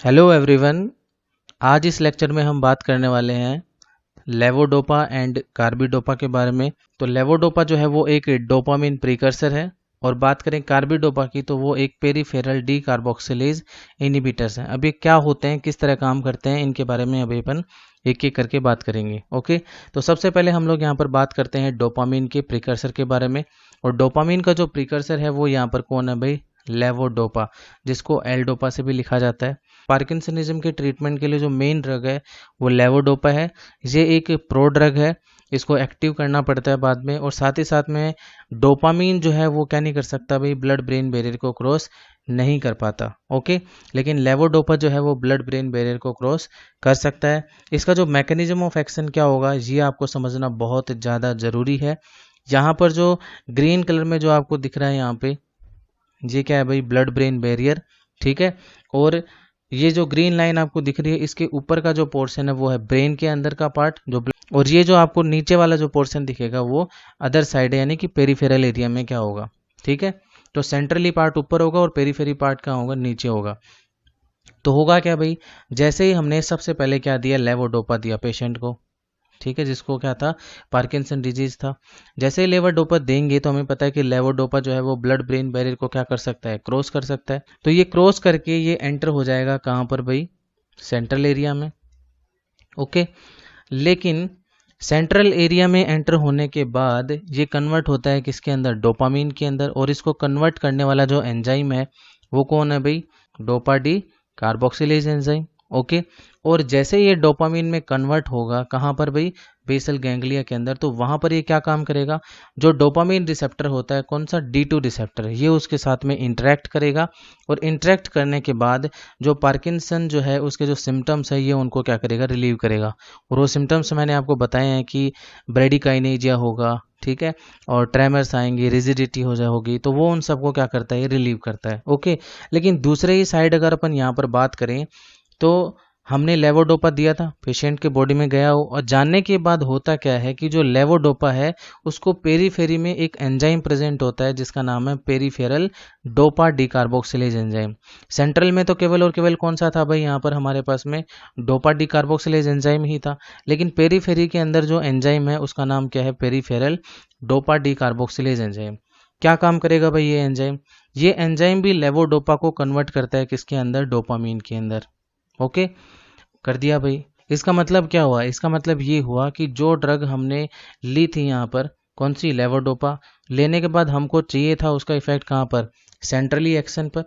Hello everyone. आज इस lecture में हम बात करने वाले हैं लेवोडोपा एंड कार्बिडोपा के बारे में। तो लेवोडोपा जो है वो एक डोपामिन प्रीकर्सर है और बात करें कार्बिडोपा की तो वो एक पेरिफेरल डी कार्बोक्सिलेज इनहिबिटर्स हैं। अब ये क्या होते हैं, किस तरह काम करते हैं, इनके बारे में अभी अपन एक एक करके बात करेंगे। ओके, तो सबसे पहले हम लोग यहाँ पर बात करते हैं डोपामिन के प्रीकर्सर के बारे में। और डोपामिन का जो प्रीकर्सर है वो यहाँ पर कौन है भाई? लेवोडोपा, जिसको एल डोपा से भी लिखा जाता है। पार्किंसनिज्म के ट्रीटमेंट के लिए जो मेन ड्रग है वो लेवोडोपा है। ये एक प्रो ड्रग है, इसको एक्टिव करना पड़ता है बाद में। और साथ ही साथ में डोपामीन जो है वो क्या नहीं कर सकता भाई, ब्लड ब्रेन बैरियर को क्रॉस नहीं कर पाता। ओके, लेकिन लेवोडोपा जो है वो ब्लड ब्रेन बैरियर को क्रॉस कर सकता है। इसका जो मैकेनिज्म ऑफ एक्शन क्या होगा ये आपको समझना बहुत ज़्यादा ज़रूरी है। यहाँ पर जो ग्रीन कलर में जो आपको दिख रहा है यहाँ पे, ये क्या है भाई? ब्लड ब्रेन बैरियर, ठीक है। और ये जो ग्रीन लाइन आपको दिख रही है इसके ऊपर का जो पोर्शन है वो है ब्रेन के अंदर का पार्ट जो और ये जो आपको नीचे वाला जो पोर्शन दिखेगा वो अदर साइड है, यानी कि पेरिफेरल एरिया में क्या होगा, ठीक है। तो सेंट्रली पार्ट ऊपर होगा और पेरिफेरी पार्ट क्या होगा? नीचे होगा। तो होगा क्या भाई? जैसे ही हमने सबसे पहले क्या दिया, लेवोडोपा दिया पेशेंट को, ठीक है, जिसको क्या था? पार्किंसन डिजीज था। जैसे ही लेवोडोपा देंगे तो हमें पता है कि लेवोडोपा जो है वो ब्लड ब्रेन बैरियर को क्या कर सकता है? क्रॉस कर सकता है। तो ये क्रॉस करके ये एंटर हो जाएगा कहाँ पर भाई? सेंट्रल एरिया में। ओके, लेकिन सेंट्रल एरिया में एंटर होने के बाद ये कन्वर्ट होता है किसके अंदर? डोपामीन के अंदर। और इसको कन्वर्ट करने वाला जो एंजाइम है वो कौन है भाई? Dopa D carboxylase enzyme. Okay, और जैसे ये डोपामीन में कन्वर्ट होगा कहाँ पर भाई? बेसल गैंग्लिया के अंदर। तो वहां पर ये क्या काम करेगा? जो डोपामीन रिसेप्टर होता है, कौन सा? D2 रिसेप्टर, ये उसके साथ में इंटरेक्ट करेगा। और इंटरेक्ट करने के बाद जो पार्किंसन जो है उसके जो सिम्टम्स है ये उनको क्या करेगा? रिलीव करेगा। और वो सिम्टम्स मैंने आपको बताए हैं कि ब्रेडिकाइनेजिया होगा, ठीक है, और ट्रेमर्स आएंगे, रिजिडिटी हो जाएगी, तो वो उन सबको क्या करता है? ये रिलीव करता है। ओके, लेकिन दूसरे ही साइड अगर अपन यहाँ पर बात करें तो हमने लेवोडोपा दिया था, पेशेंट के बॉडी में गया हो, और जानने के बाद होता क्या है कि जो लेवोडोपा है उसको पेरीफेरी में एक एंजाइम प्रेजेंट होता है जिसका नाम है peripheral dopa decarboxylase enzyme. Central में तो केवल और केवल कौन सा था भाई? यहाँ पर हमारे पास में डोपा डिकार्बोक्सिलेज एंजाइम ही था। लेकिन पेरीफेरी के अंदर जो एंजाइम है उसका नाम क्या है? Peripheral dopa decarboxylase enzyme. क्या काम करेगा भाई ये एंजाइम? ये एंजाइम भी लेवोडोपा को कन्वर्ट करता है किसके अंदर? डोपामीन के अंदर। ओके, कर दिया भाई। इसका मतलब क्या हुआ? इसका मतलब ये हुआ कि जो ड्रग हमने ली थी यहाँ पर, कौन सी? लेवोडोपा, लेने के बाद हमको चाहिए था उसका इफेक्ट कहाँ पर? सेंट्रली एक्शन पर,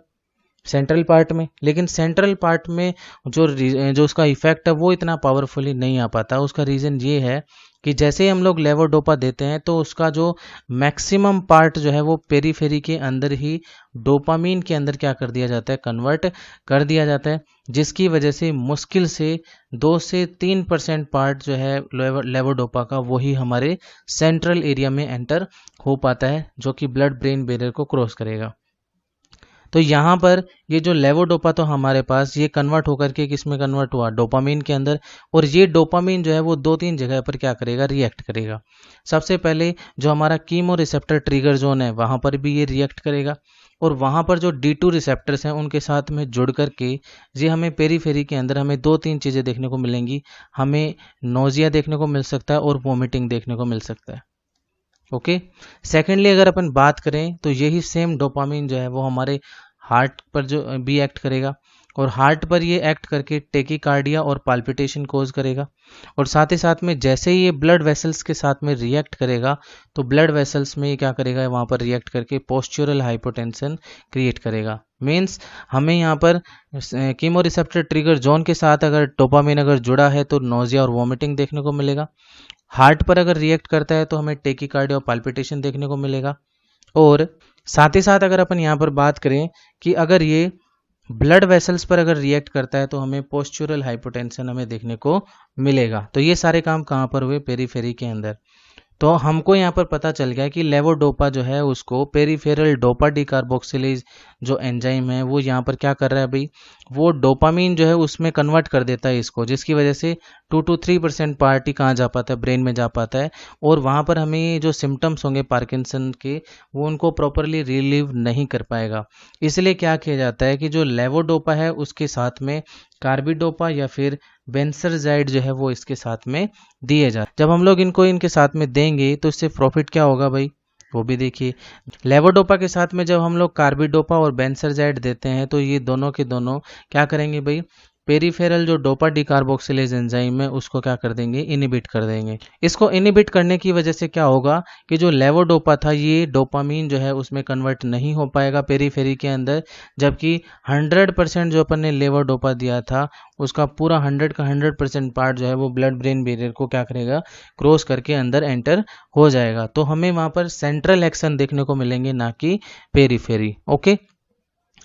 सेंट्रल पार्ट में। लेकिन सेंट्रल पार्ट में जो उसका इफेक्ट है वो इतना पावरफुली नहीं आ पाता। उसका रीज़न ये है कि जैसे ही हम लोग लेवोडोपा देते हैं तो उसका जो मैक्सिमम पार्ट जो है वो पेरीफेरी के अंदर ही डोपामीन के अंदर क्या कर दिया जाता है? कन्वर्ट कर दिया जाता है, जिसकी वजह से मुश्किल से 2 से 3% पार्ट जो है लेवोडोपा का वही हमारे सेंट्रल एरिया में एंटर हो पाता है, जो कि ब्लड ब्रेन बैरियर को क्रॉस करेगा। तो यहाँ पर ये जो लेवोडोपा तो हमारे पास ये कन्वर्ट होकर के किस में कन्वर्ट हुआ? डोपामीन के अंदर। और ये डोपामीन जो है वो 2-3 जगह पर क्या करेगा? रिएक्ट करेगा। सबसे पहले जो हमारा कीमो रिसेप्टर ट्रिगर जोन है वहाँ पर भी ये रिएक्ट करेगा। और वहाँ पर जो D2 रिसेप्टर्स हैं उनके साथ में जुड़ करके ये हमें पेरीफेरी के अंदर हमें 2-3 चीज़ें देखने को मिलेंगी। हमें नोजिया देखने को मिल सकता है और वोमिटिंग देखने को मिल सकता है। ओके, सेकेंडली अगर अपन बात करें तो यही सेम डोपामीन जो है वो हमारे हार्ट पर जो भी एक्ट करेगा। और हार्ट पर ये एक्ट करके टेकिकार्डिया और पाल्पिटेशन कोज करेगा। और साथ ही साथ में जैसे ही ये ब्लड वेसल्स के साथ में रिएक्ट करेगा तो ब्लड वेसल्स में ये क्या करेगा? वहाँ पर रिएक्ट करके पोस्चुरल हाइपोटेंशन क्रिएट करेगा। मीन्स हमें यहाँ पर कीमो रिसेप्टर ट्रिगर जोन के साथ अगर डोपामीन अगर जुड़ा है तो नोजिया और वोमिटिंग देखने को मिलेगा। हार्ट पर अगर रिएक्ट करता है तो हमें टेकिकार्डिया और पाल्पिटेशन देखने को मिलेगा। और साथ ही साथ अगर अपन यहाँ पर बात करें कि अगर ये ब्लड वेसल्स पर अगर रिएक्ट करता है तो हमें पोस्चुरल हाइपोटेंशन हमें देखने को मिलेगा। तो ये सारे काम कहाँ पर हुए? पेरीफेरी के अंदर। तो हमको यहाँ पर पता चल गया कि लेवोडोपा जो है उसको पेरिफेरल डोपा डिकार्बोक्सिलेज जो एंजाइम है वो यहाँ पर क्या कर रहा है भाई, वो डोपामीन जो है उसमें कन्वर्ट कर देता है इसको, जिसकी वजह से 2 to 3% पार्ट ही कहाँ जा पाता है, ब्रेन में जा पाता है, और वहाँ पर हमें जो सिम्टम्स होंगे पार्किंसन के वो उनको प्रॉपरली रिलीव नहीं कर पाएगा। इसलिए क्या किया जाता है कि जो लेवोडोपा है उसके साथ में कार्बिडोपा या फिर बेंसरजाइड जो है वो इसके साथ में दिए जाते। जब हम लोग इनको इनके साथ में देंगे तो इससे प्रॉफिट क्या होगा भाई, वो भी देखिए। लेवोडोपा के साथ में जब हम लोग कार्बिडोपा और बेंसरजाइड देते हैं तो ये दोनों के दोनों क्या करेंगे भाई, पेरिफेरल जो डोपा डिकार्बोक्सिलेज एंजाइम है उसको क्या कर देंगे, इनिबिट कर देंगे। इसको इनिबिट करने की वजह से क्या होगा कि जो लेवोडोपा था ये डोपामीन जो है उसमें कन्वर्ट नहीं हो पाएगा पेरीफेरी के अंदर, जबकि 100% जो अपन ने लेवोडोपा दिया था उसका पूरा 100 का 100% पार्ट जो है वो ब्लड ब्रेन बैरियर को क्या करेगा, क्रॉस करके अंदर एंटर हो जाएगा। तो हमें वहाँ पर सेंट्रल एक्शन देखने को मिलेंगे, ना कि पेरीफेरी। ओके,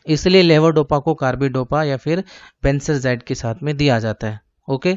इसलिए लेवोडोपा को कार्बिडोपा या फिर बेंसरजाइड के साथ में दिया जाता है। ओके,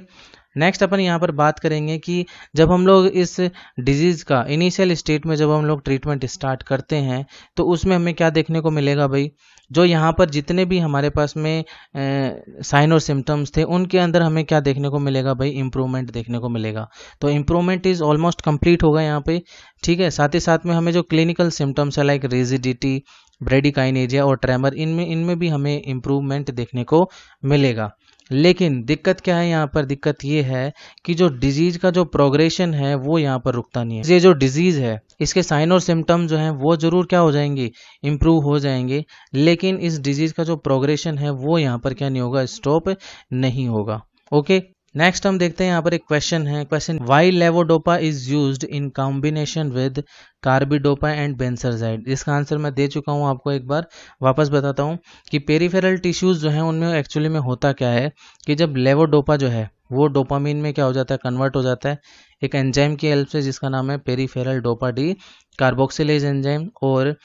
नेक्स्ट अपन यहाँ पर बात करेंगे कि जब हम लोग इस डिजीज का इनिशियल स्टेट में जब हम लोग ट्रीटमेंट स्टार्ट करते हैं तो उसमें हमें क्या देखने को मिलेगा भाई, जो यहाँ पर जितने भी हमारे पास में साइन और सिम्टम्स थे उनके अंदर हमें क्या देखने को मिलेगा भाई, इम्प्रूवमेंट देखने को मिलेगा। तो इम्प्रूवमेंट इज ऑलमोस्ट कंप्लीट होगा यहाँ पे, ठीक है। साथ ही साथ में हमें जो क्लिनिकल सिम्टम्स है लाइक रिजिडिटी, ब्रेडिकाइनेजिया और ट्रेमर, इनमें भी हमें इम्प्रूवमेंट देखने को मिलेगा। लेकिन दिक्कत क्या है यहाँ पर, दिक्कत ये है कि जो डिजीज का जो प्रोग्रेशन है वो यहाँ पर रुकता नहीं है। ये जो डिजीज है इसके साइन और सिम्टम्स जो हैं वो जरूर क्या हो जाएंगे, इम्प्रूव हो जाएंगे, लेकिन इस डिजीज का जो प्रोग्रेशन है वो यहाँ पर क्या नहीं होगा, स्टॉप नहीं होगा। ओके, नेक्स्ट हम देखते हैं यहाँ पर एक क्वेश्चन है, question why levodopa is used in combination with carbidopa and benserazide. इसका आंसर मैं दे चुका हूँ आपको, एक बार वापस बताता हूँ कि पेरिफेरल टिश्यूज जो हैं उनमें एक्चुअली में होता क्या है कि जब लेवोडोपा जो है वो डोपामीन में क्या हो जाता है, कन्वर्ट हो जाता है एक एंजाइम की हेल्प से जिसका नाम है peripheral dopa D carboxylase enzyme. और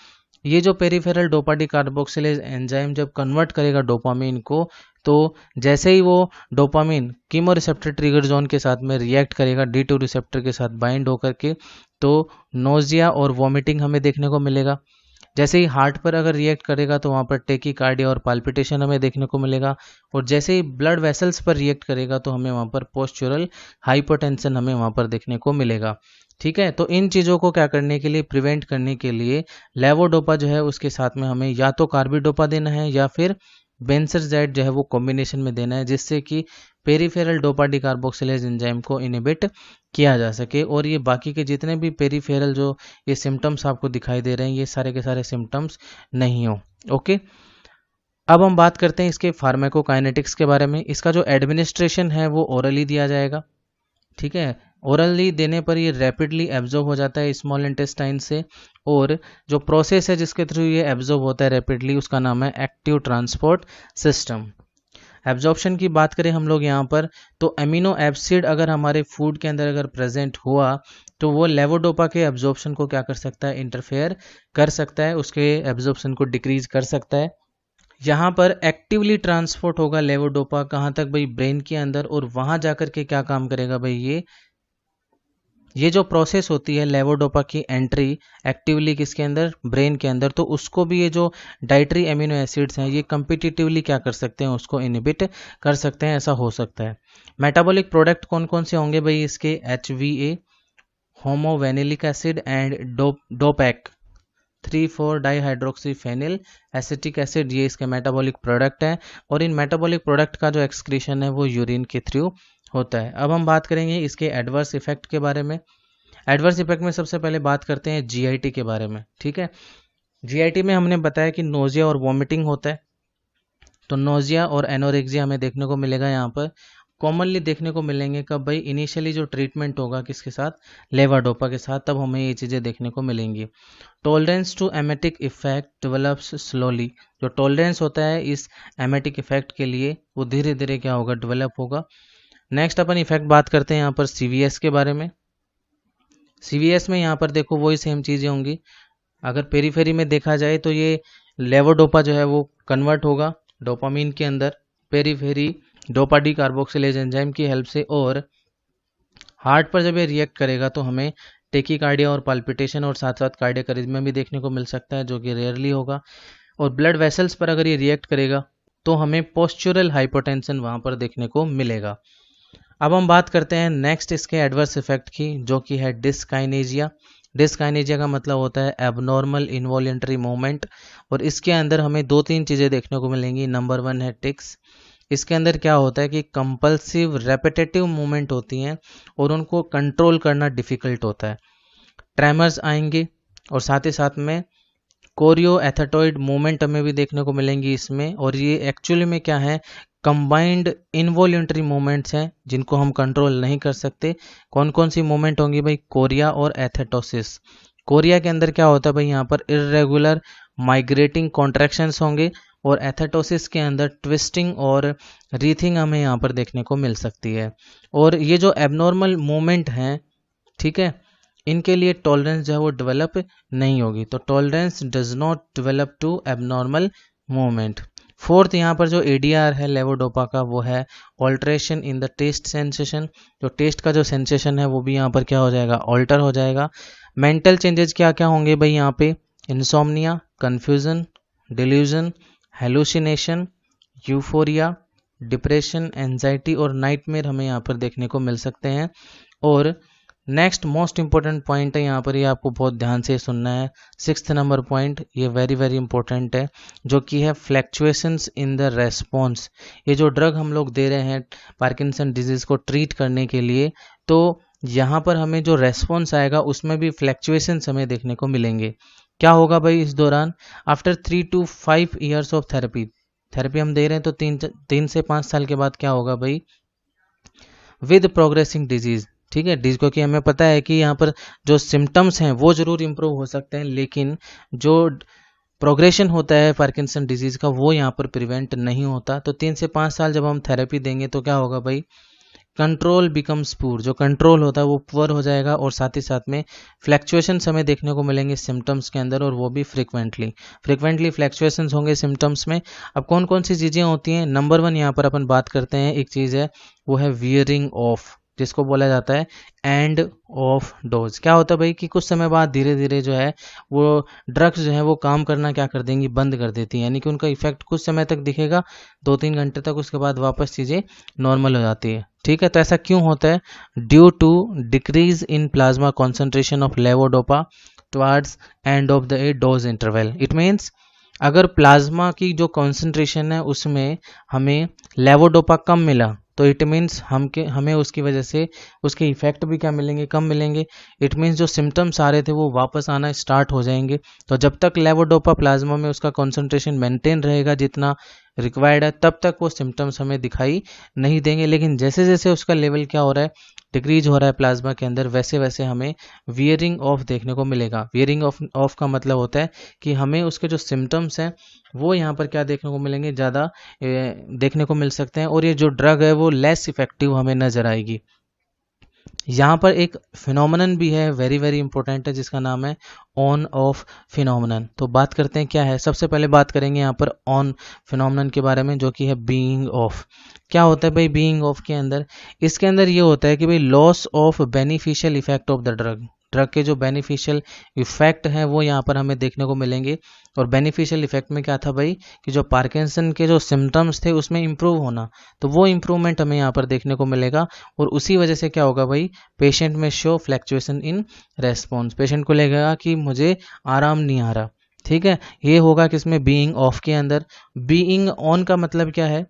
ये जो peripheral dopa D carboxylase enzyme जब कन्वर्ट करेगा डोपामीन को, तो जैसे ही वो dopamine chemo receptor trigger zone के साथ में रिएक्ट करेगा D2 रिसेप्टर के साथ बाइंड होकर के, तो नोजिया और वॉमिटिंग हमें देखने को मिलेगा। जैसे ही हार्ट पर अगर रिएक्ट करेगा तो वहाँ पर टेकीकार्डिया और पाल्पिटेशन हमें देखने को मिलेगा, और जैसे ही ब्लड वेसल्स पर रिएक्ट करेगा तो हमें वहाँ पर पोस्चुरल हाइपोटेंशन हमें वहाँ पर देखने को मिलेगा। ठीक है, तो इन चीज़ों को क्या करने के लिए, प्रिवेंट करने के लिए लेवोडोपा जो है उसके साथ में हमें या तो कार्बिडोपा देना है या फिर बेंसरजाइड जो है वो कॉम्बिनेशन में देना है, जिससे कि पेरिफेरल डोपा डिकार्बोक्सिलेज एंजाइम को इनिबिट किया जा सके और ये बाकी के जितने भी पेरिफेरल जो ये सिम्टम्स आपको दिखाई दे रहे हैं ये सारे के सारे सिम्टम्स नहीं हो। ओके, अब हम बात करते हैं इसके फार्माकोकाइनेटिक्स के बारे में। इसका जो एडमिनिस्ट्रेशन है वो ओरली दिया जाएगा, ठीक है। ओरली देने पर ये रैपिडली एब्जॉर्ब हो जाता है स्मॉल इंटेस्टाइन से, और जो प्रोसेस है जिसके थ्रू ये एब्जॉर्ब होता है रैपिडली उसका नाम है एक्टिव ट्रांसपोर्ट सिस्टम। एब्जॉर्प्शन की बात करें हम लोग यहाँ पर, तो अमीनो एसिड अगर हमारे फूड के अंदर अगर प्रेजेंट हुआ तो वो लेवोडोपा के एब्जॉर्प्शन को क्या कर सकता है, इंटरफेयर कर सकता है, उसके एब्जॉर्प्शन को डिक्रीज कर सकता है। यहाँ पर एक्टिवली ट्रांसपोर्ट होगा लेवोडोपा कहाँ तक भाई, ब्रेन के अंदर, और वहाँ जाकर के क्या काम करेगा भाई, ये जो प्रोसेस होती है लेवोडोपा की एंट्री एक्टिवली किसके अंदर, ब्रेन के अंदर, तो उसको भी ये जो डाइटरी एमिनो एसिड्स हैं ये कम्पिटिटिवली क्या कर सकते हैं, उसको इनिबिट कर सकते हैं, ऐसा हो सकता है। मेटाबॉलिक प्रोडक्ट कौन कौन से होंगे भाई इसके, HVA, homovanillic acid and DOPAC 3,4 dihydroxyphenyl acetic acid, ये इसके मेटाबॉलिक प्रोडक्ट है। और इन मेटाबॉलिक प्रोडक्ट का जो एक्सक्रीशन है वो यूरिन के थ्रू होता है। अब हम बात करेंगे इसके एडवर्स इफेक्ट के बारे में। एडवर्स इफेक्ट में सबसे पहले बात करते हैं GIT के बारे में, ठीक है। GIT में हमने बताया कि नोजिया और वॉमिटिंग होता है, तो नोजिया और एनोरेक्सिया हमें देखने को मिलेगा यहाँ पर। कॉमनली देखने को मिलेंगे कब भाई, इनिशियली जो ट्रीटमेंट होगा किसके साथ, लेवोडोपा के साथ, तब हमें ये चीज़ें देखने को मिलेंगी। Tolerance to emetic effect develops slowly, जो टॉलरेंस होता है इस एमेटिक इफेक्ट के लिए वो धीरे धीरे क्या होगा, डेवलप होगा। नेक्स्ट अपन इफेक्ट बात करते हैं यहाँ पर CVS के बारे में। CVS में यहाँ पर देखो वही सेम चीज़ें होंगी। अगर पेरीफेरी में देखा जाए तो ये लेवोडोपा जो है वो कन्वर्ट होगा डोपामीन के अंदर periphery dopa D carboxylase enzyme की हेल्प से, और हार्ट पर जब ये रिएक्ट करेगा तो हमें टेकीकार्डिया और पाल्पिटेशन और साथ साथ कार्डियक अरिथमिया भी देखने को मिल सकता है, जो कि रेयरली होगा। और ब्लड वेसल्स पर अगर ये रिएक्ट करेगा तो हमें पोस्चुरल हाइपोटेंशन वहाँ पर देखने को मिलेगा। अब हम बात करते हैं नेक्स्ट इसके एडवर्स इफेक्ट की, जो कि है डिस्काइनेजिया। डिस्काइनेजिया का मतलब होता है एबनॉर्मल इनवॉलेंटरी मूवमेंट, और इसके अंदर हमें दो तीन चीज़ें देखने को मिलेंगी। नंबर 1 है टिक्स। इसके अंदर क्या होता है कि कंपल्सिव रेपिटेटिव मूवमेंट होती हैं और उनको कंट्रोल करना डिफिकल्ट होता है। ट्रेमर्स आएंगे और साथ ही साथ में कोरियो एथेटॉइड मूवमेंट हमें भी देखने को मिलेंगी इसमें, और ये एक्चुअली में क्या है, कंबाइंड इनवॉल्यूंटरी मूवमेंट्स हैं जिनको हम कंट्रोल नहीं कर सकते। कौन कौन सी मूवमेंट होंगी भाई? कोरिया और एथेटोसिस। कोरिया के अंदर क्या होता है भाई, यहाँ पर इरेगुलर माइग्रेटिंग कॉन्ट्रैक्शंस होंगे, और एथेटोसिस के अंदर ट्विस्टिंग और रीथिंग हमें यहाँ पर देखने को मिल सकती है। और ये जो एबनॉर्मल मूवमेंट हैं, ठीक है, इनके लिए टॉलरेंस जो है वो डेवलप नहीं होगी। तो tolerance does not develop to abnormal movement. Fourth यहाँ पर जो एडीआर है लेवोडोपा का, वो है alteration in the taste sensation. जो टेस्ट का जो सेंसेशन है वो भी यहाँ पर क्या हो जाएगा, ऑल्टर हो जाएगा। मेंटल चेंजेस क्या क्या होंगे भाई यहाँ पे? Insomnia, confusion, delusion, hallucination, euphoria, depression, anxiety और नाइटमेयर हमें यहाँ पर देखने को मिल सकते हैं। और नेक्स्ट मोस्ट इंपॉर्टेंट पॉइंट है यहाँ पर, ये आपको बहुत ध्यान से सुनना है। 6th नंबर पॉइंट, ये वेरी वेरी इंपॉर्टेंट है, जो कि है फ्लैक्चुएशंस इन द रेस्पॉन्स। ये जो ड्रग हम लोग दे रहे हैं पार्किंसन डिजीज को ट्रीट करने के लिए, तो यहाँ पर हमें जो रेस्पॉन्स आएगा उसमें भी फ्लैक्चुएशंस हमें देखने को मिलेंगे। क्या होगा भाई इस दौरान? After 3 to 5 years of therapy हम दे रहे हैं, तो 3 से 5 साल के बाद क्या होगा भाई? विद प्रोग्रेसिंग डिजीज, ठीक है, क्योंकि हमें पता है कि यहाँ पर जो सिम्टम्स हैं वो जरूर इम्प्रूव हो सकते हैं, लेकिन जो प्रोग्रेशन होता है पार्किंसन डिजीज का वो यहाँ पर प्रिवेंट नहीं होता। तो 3 से 5 साल जब हम थेरेपी देंगे तो क्या होगा भाई? Control becomes poor. जो कंट्रोल होता है वो पुअर हो जाएगा, और साथ ही साथ में फ्लैक्चुएशंस हमें देखने को मिलेंगे सिम्टम्स के अंदर, और वो भी फ्रिक्वेंटली फ्लैक्चुएशंस होंगे सिम्टम्स में। अब कौन कौन सी चीज़ें होती हैं? नंबर 1 यहाँ पर अपन बात करते हैं, एक चीज़ है वो है वियरिंग ऑफ, जिसको बोला जाता है एंड ऑफ डोज। क्या होता है भाई कि कुछ समय बाद धीरे धीरे जो है वो ड्रग्स जो है वो काम करना क्या कर देंगी, बंद कर देती हैं, यानी कि उनका इफेक्ट कुछ समय तक दिखेगा, 2-3 घंटे तक, उसके बाद वापस चीज़ें नॉर्मल हो जाती है। ठीक है, तो ऐसा क्यों होता है? Due to decrease in plasma concentration of levodopa towards end of the dose interval. It means अगर प्लाज्मा की जो कॉन्सेंट्रेशन है उसमें हमें लेवोडोपा कम मिला, तो इट मीन्स हमें उसकी वजह से उसके इफेक्ट भी क्या मिलेंगे, कम मिलेंगे। इट मीन्स जो सिम्टम्स आ रहे थे वो वापस आना स्टार्ट हो जाएंगे। तो जब तक लेवोडोपा प्लाज्मा में उसका कॉन्सेंट्रेशन मेंटेन रहेगा जितना रिक्वायर्ड है, तब तक वो सिम्टम्स हमें दिखाई नहीं देंगे। लेकिन जैसे जैसे उसका लेवल क्या हो रहा है, डिक्रीज हो रहा है प्लाज्मा के अंदर, वैसे वैसे हमें वियरिंग ऑफ देखने को मिलेगा। वियरिंग ऑफ का मतलब होता है कि हमें उसके जो सिम्टम्स हैं वो यहाँ पर क्या देखने को मिलेंगे, ज़्यादा देखने को मिल सकते हैं, और ये जो ड्रग है वो लेस इफेक्टिव हमें नजर आएगी। यहाँ पर एक फिनोमेनन भी है, वेरी वेरी इंपॉर्टेंट है, जिसका नाम है ऑन ऑफ फिनोमेनन। तो बात करते हैं क्या है। सबसे पहले बात करेंगे यहाँ पर ऑन फिनोमेनन के बारे में, जो कि है बीइंग ऑफ। क्या होता है भाई बीइंग ऑफ के अंदर? इसके अंदर ये होता है कि भाई loss of beneficial effect of the drug के जो बेनिफिशियल इफेक्ट हैं वो यहाँ पर हमें देखने को मिलेंगे। और बेनिफिशियल इफेक्ट में क्या था भाई कि जो पार्किंसन के जो सिम्टम्स थे उसमें इम्प्रूव होना, तो वो इम्प्रूवमेंट हमें यहाँ पर देखने को मिलेगा। और उसी वजह से क्या होगा भाई, पेशेंट में show fluctuation in response. Patient को लगेगा कि मुझे आराम नहीं आ रहा। ठीक है, ये होगा किसमें, बीइंग ऑफ के अंदर। बीइंग ऑन का मतलब क्या है,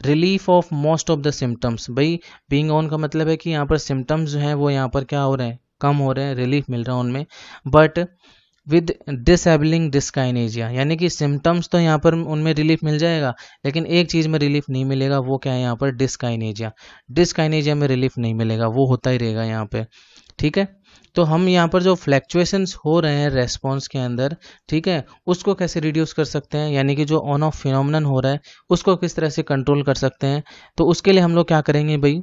relief of most of the symptoms. भाई बीइंग ऑन का मतलब है कि यहाँ पर सिम्टम्स जो हैं वो यहाँ पर क्या हो रहे हैं, कम हो रहे हैं, रिलीफ मिल रहा है उनमें। बट विद डिसेबलिंग डिस्काइनेजिया, यानी कि सिम्टम्स तो यहाँ पर उनमें रिलीफ मिल जाएगा, लेकिन एक चीज़ में रिलीफ नहीं मिलेगा, वो क्या है यहाँ पर, डिस्काइनेजिया में रिलीफ नहीं मिलेगा, वो होता ही रहेगा यहाँ पे। ठीक है, तो हम यहाँ पर जो फ्लैक्चुएशंस हो रहे हैं रेस्पॉन्स के अंदर, ठीक है, उसको कैसे रिड्यूस कर सकते हैं, यानी कि जो ऑन ऑफ फिनोमेनन हो रहा है उसको किस तरह से कंट्रोल कर सकते हैं। तो उसके लिए हम लोग क्या करेंगे भाई,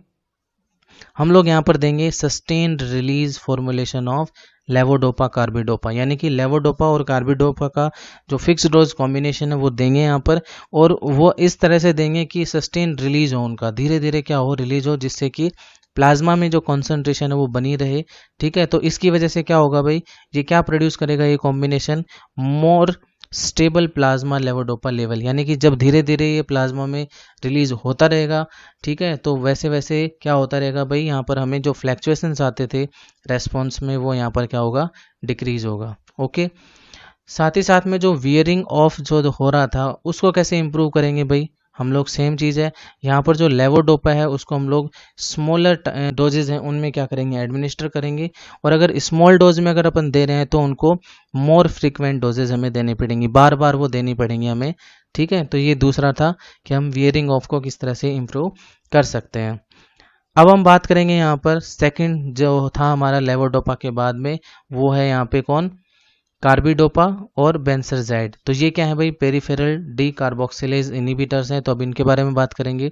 हम लोग यहाँ पर देंगे sustained release formulation of levodopa carbidopa, यानी कि लेवोडोपा और कार्बिडोपा का जो फिक्स डोज कॉम्बिनेशन है वो देंगे यहाँ पर, और वो इस तरह से देंगे कि सस्टेन्ड रिलीज हो, उनका धीरे धीरे क्या हो, रिलीज हो, जिससे कि प्लाज्मा में जो कॉन्सेंट्रेशन है वो बनी रहे। ठीक है, तो इसकी वजह से क्या होगा भाई, ये क्या प्रोड्यूस करेगा ये combination, more stable plasma levodopa level, यानी कि जब धीरे धीरे ये प्लाज्मा में रिलीज होता रहेगा, ठीक है, तो वैसे वैसे क्या होता रहेगा भाई, यहाँ पर हमें जो फ्लैक्चुएशंस आते थे रेस्पॉन्स में वो यहाँ पर क्या होगा, डिक्रीज होगा। ओके, साथ ही साथ में जो वियरिंग ऑफ जो हो रहा था उसको कैसे इम्प्रूव करेंगे भाई, हम लोग सेम चीज़ है, यहाँ पर जो लेवोडोपा है उसको हम लोग स्मॉलर डोजेज हैं उनमें क्या करेंगे, एडमिनिस्टर करेंगे। और अगर स्मॉल डोज में अगर अपन दे रहे हैं तो उनको मोर फ्रिक्वेंट डोजेज हमें देनी पड़ेंगी, बार बार वो देनी पड़ेंगी हमें। ठीक है, तो ये दूसरा था कि हम वियरिंग ऑफ को किस तरह से इम्प्रूव कर सकते हैं। अब हम बात करेंगे यहाँ पर सेकंड जो था हमारा लेवोडोपा के बाद में, वो है यहाँ पे कौन, कार्बिडोपा और बेंजरजाइड। तो ये क्या है भाई, पेरिफेरल डी कार्बोक्सिलेज इनहिबिटर्स हैं, तो अब इनके बारे में बात करेंगे।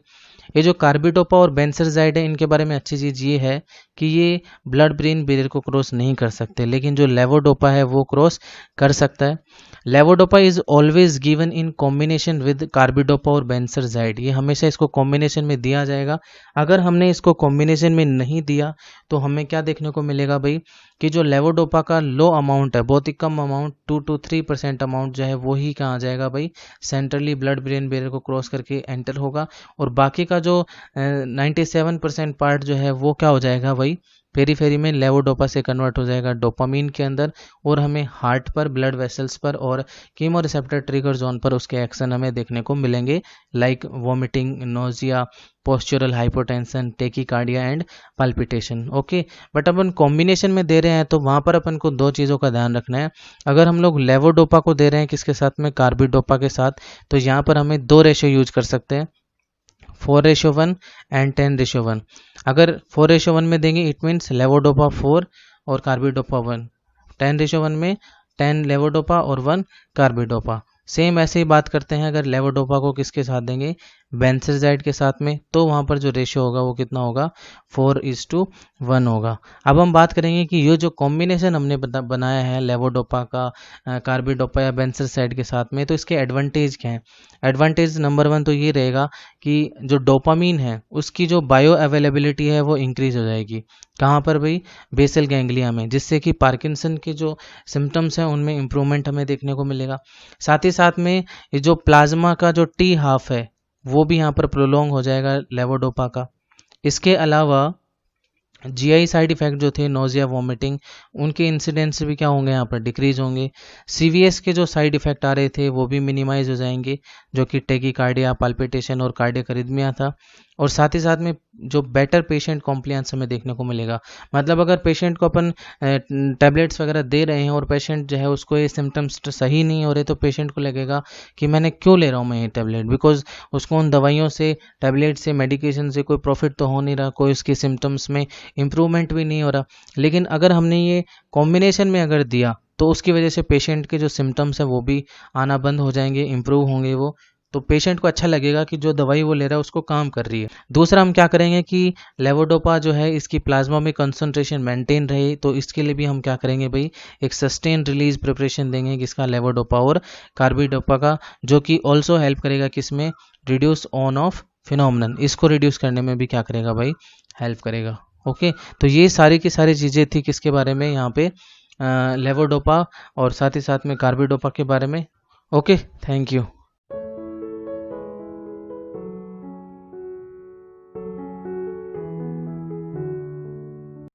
ये जो कार्बिडोपा और बेंजरजाइड है इनके बारे में अच्छी चीज़ ये है कि ये ब्लड ब्रेन बैरियर को क्रॉस नहीं कर सकते, लेकिन जो लेवोडोपा है वो क्रॉस कर सकता है। Levodopa is always given in combination with carbidopa और बेंजरजाइड, ये हमेशा इसको कॉम्बिनेशन में दिया जाएगा। अगर हमने इसको कॉम्बिनेशन में नहीं दिया तो हमें क्या देखने को मिलेगा भाई, कि जो लेवोडोपा का लो अमाउंट है, बहुत ही कम अमाउंट 2 to 3% अमाउंट जो है वो ही कहाँ आ जाएगा भाई, सेंट्रली ब्लड ब्रेन बैरियर को क्रॉस करके एंटर होगा। और बाकी का जो 97% पार्ट जो है वो क्या हो जाएगा भाई, पेरीफेरी में लेवोडोपा से कन्वर्ट हो जाएगा डोपामीन के अंदर, और हमें हार्ट पर, ब्लड वेसल्स पर और कीमो रिसेप्टर ट्रिगर जोन पर उसके एक्शन हमें देखने को मिलेंगे, like vomiting, nausea, postural hypotension, tachycardia and palpitation. Okay, but upon combination में दे रहे हैं तो वहाँ पर अपन को दो चीज़ों का ध्यान रखना है। अगर हम लोग लेवोडोपा को दे रहे हैं किसके साथ में, कार्बिडोपा के साथ, तो यहाँ पर हमें 2 रेशियो यूज कर सकते हैं, 4:1 एंड 10:1। अगर 4:1 में देंगे इट मीन्स लेवोडोपा 4 और कार्बिडोपा 1, 10:1 में 10 लेवोडोपा और 1 कार्बिडोपा। सेम ऐसे ही बात करते हैं अगर लेवोडोपा को किसके साथ देंगे, बेंजरजाइड के साथ में, तो वहाँ पर जो रेशियो होगा वो कितना होगा, 4:1 होगा। अब हम बात करेंगे कि ये जो कॉम्बिनेशन हमने बनाया है लेवोडोपा का कार्बिडोपा या बेंजरजाइड के साथ में, तो इसके एडवांटेज क्या है। एडवांटेज नंबर 1 तो ये रहेगा कि जो डोपामीन है उसकी जो बायो अवेलेबिलिटी है वो इंक्रीज हो जाएगी, कहाँ पर भाई, बेसल गैंग्लिया में, जिससे कि पार्किंसन के जो सिम्टम्स हैं उनमें इम्प्रूवमेंट हमें देखने को मिलेगा। साथ ही साथ में ये जो प्लाज्मा का जो टी हाफ है वो भी यहाँ पर प्रोलोंग हो जाएगा लेवोडोपा का। इसके अलावा जीआई साइड इफेक्ट जो थे, नोजिया, वॉमिटिंग, उनके इंसिडेंट्स भी क्या होंगे, यहाँ पर डिक्रीज होंगे। सीवीएस के जो साइड इफेक्ट आ रहे थे वो भी मिनिमाइज हो जाएंगे, जो कि टेकिकार्डिया, पाल्पिटेशन और कार्डियक अरिथमिया था। और साथ ही साथ में जो बेटर पेशेंट कॉम्प्लियंस हमें देखने को मिलेगा, मतलब अगर पेशेंट को अपन टैबलेट्स वगैरह दे रहे हैं और पेशेंट जो है उसको ये सिम्टम्स सही नहीं हो रहे, तो पेशेंट को लगेगा कि मैंने क्यों ले रहा हूँ मैं ये टैबलेट, बिकॉज उसको उन दवाइयों से, टैबलेट से, मेडिकेशन से कोई प्रॉफिट तो हो नहीं रहा, कोई उसके सिम्टम्स में इम्प्रूवमेंट भी नहीं हो रहा। लेकिन अगर हमने ये कॉम्बिनेशन में अगर दिया तो उसकी वजह से पेशेंट के जो सिम्टम्स हैं वो भी आना बंद हो जाएंगे, इम्प्रूव होंगे वो, तो पेशेंट को अच्छा लगेगा कि जो दवाई वो ले रहा है उसको काम कर रही है। दूसरा हम क्या करेंगे कि लेवोडोपा जो है इसकी प्लाज्मा में कंसंट्रेशन मेंटेन रहे, तो इसके लिए भी हम क्या करेंगे भाई, एक सस्टेन रिलीज प्रिपरेशन देंगे किसका, लेवोडोपा और कार्बिडोपा का, जो कि ऑल्सो हेल्प करेगा किसमें, रिड्यूस ऑन ऑफ फिनोमिनन, इसको रिड्यूस करने में भी क्या करेगा भाई, हेल्प करेगा। ओके, तो ये सारी की सारी चीज़ें थी किसके बारे में, यहाँ पे लेवोडोपा और साथ ही साथ में कार्बिडोपा के बारे में। Okay, thank you.